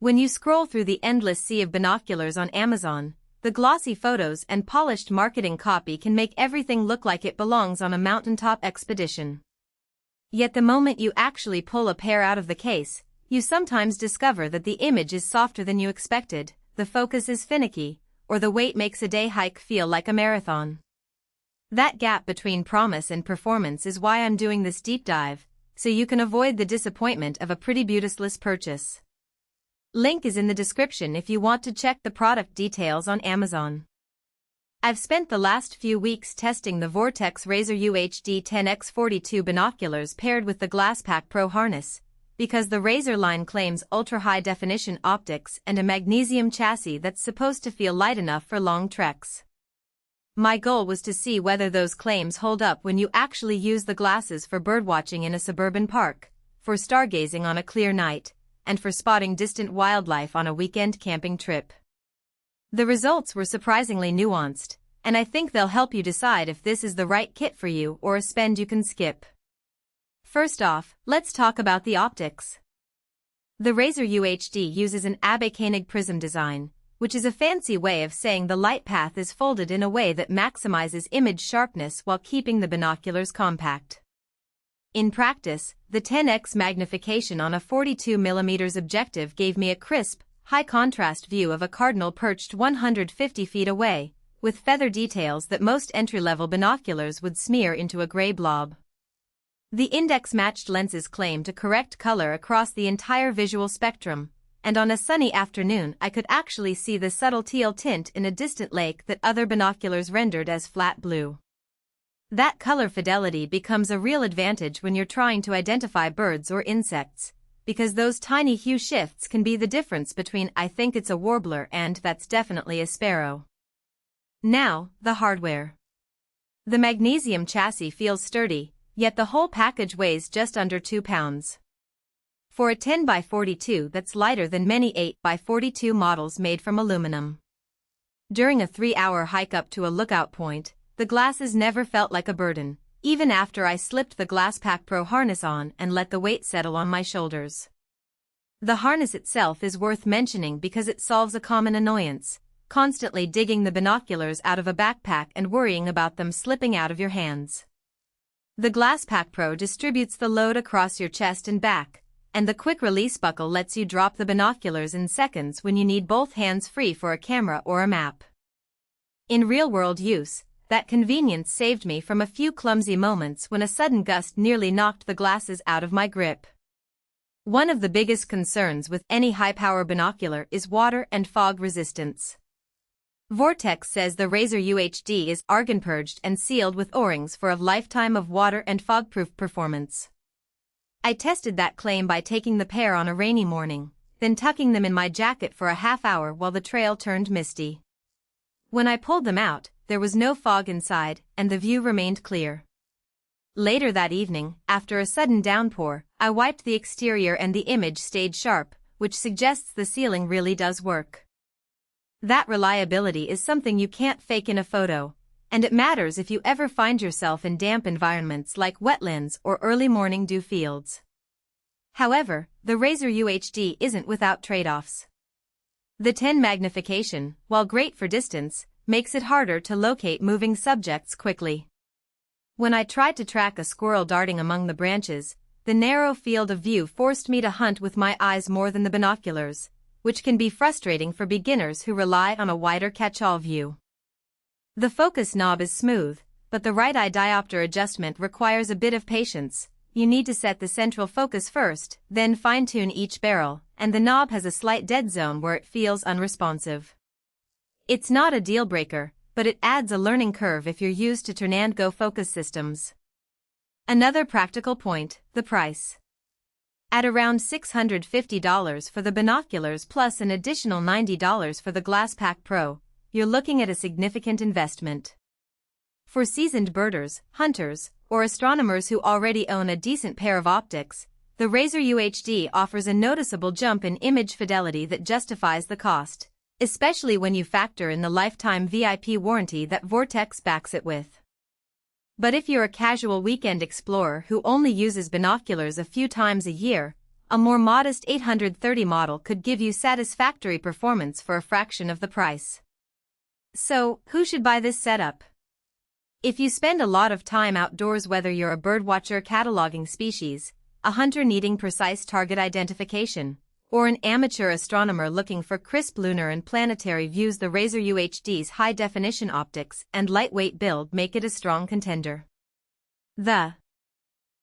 When you scroll through the endless sea of binoculars on Amazon, the glossy photos and polished marketing copy can make everything look like it belongs on a mountaintop expedition. Yet the moment you actually pull a pair out of the case, you sometimes discover that the image is softer than you expected, the focus is finicky, or the weight makes a day hike feel like a marathon. That gap between promise and performance is why I'm doing this deep dive, so you can avoid the disappointment of a pretty useless purchase. Link is in the description if you want to check the product details on Amazon. I've spent the last few weeks testing the Vortex UHD 10x42 Binoculars paired with the GlassPak Pro harness, because the Razer line claims ultra-high-definition optics and a magnesium chassis that's supposed to feel light enough for long treks. My goal was to see whether those claims hold up when you actually use the glasses for birdwatching in a suburban park, for stargazing on a clear night, and for spotting distant wildlife on a weekend camping trip. The results were surprisingly nuanced, and I think they'll help you decide if this is the right kit for you or a spend you can skip. First off, let's talk about the optics. The Razer UHD uses an Abbe Koenig prism design, which is a fancy way of saying the light path is folded in a way that maximizes image sharpness while keeping the binoculars compact. In practice, the 10x magnification on a 42mm objective gave me a crisp, high-contrast view of a cardinal perched 150 feet away, with feather details that most entry-level binoculars would smear into a gray blob. The index-matched lenses claim to correct color across the entire visual spectrum, and on a sunny afternoon I could actually see the subtle teal tint in a distant lake that other binoculars rendered as flat blue. That color fidelity becomes a real advantage when you're trying to identify birds or insects, because those tiny hue shifts can be the difference between "I think it's a warbler" and "that's definitely a sparrow." Now, the hardware. The magnesium chassis feels sturdy, yet the whole package weighs just under 2 pounds. For a 10x42 that's lighter than many 8x42 models made from aluminum. During a 3-hour hike up to a lookout point, the glasses never felt like a burden, even after I slipped the GlassPak Pro harness on and let the weight settle on my shoulders. The harness itself is worth mentioning because it solves a common annoyance, constantly digging the binoculars out of a backpack and worrying about them slipping out of your hands. The GlassPak Pro distributes the load across your chest and back, and the quick-release buckle lets you drop the binoculars in seconds when you need both hands free for a camera or a map. In real-world use, that convenience saved me from a few clumsy moments when a sudden gust nearly knocked the glasses out of my grip. One of the biggest concerns with any high-power binocular is water and fog resistance. Vortex says the Razer UHD is argon-purged and sealed with O-rings for a lifetime of water and fog-proof performance. I tested that claim by taking the pair on a rainy morning, then tucking them in my jacket for a half hour while the trail turned misty. When I pulled them out, there was no fog inside, and the view remained clear. Later that evening, after a sudden downpour, I wiped the exterior and the image stayed sharp, which suggests the sealing really does work. That reliability is something you can't fake in a photo, and it matters if you ever find yourself in damp environments like wetlands or early morning dew fields. However, the Razer UHD isn't without trade-offs. The 10 magnification, while great for distance, makes it harder to locate moving subjects quickly. When I tried to track a squirrel darting among the branches, the narrow field of view forced me to hunt with my eyes more than the binoculars, which can be frustrating for beginners who rely on a wider catch-all view. The focus knob is smooth, but the right eye diopter adjustment requires a bit of patience. You need to set the central focus first, then fine-tune each barrel, and the knob has a slight dead zone where it feels unresponsive. It's not a deal-breaker, but it adds a learning curve if you're used to turn-and-go focus systems. Another practical point, the price. At around $650 for the binoculars plus an additional $90 for the GlassPak Pro, you're looking at a significant investment. For seasoned birders, hunters, or astronomers who already own a decent pair of optics, the Razer UHD offers a noticeable jump in image fidelity that justifies the cost, especially when you factor in the lifetime VIP warranty that Vortex backs it with. But if you're a casual weekend explorer who only uses binoculars a few times a year, a more modest 830 model could give you satisfactory performance for a fraction of the price. So, who should buy this setup? If you spend a lot of time outdoors, whether you're a birdwatcher cataloging species, a hunter needing precise target identification, or an amateur astronomer looking for crisp lunar and planetary views, the Razer UHD's high-definition optics and lightweight build make it a strong contender. The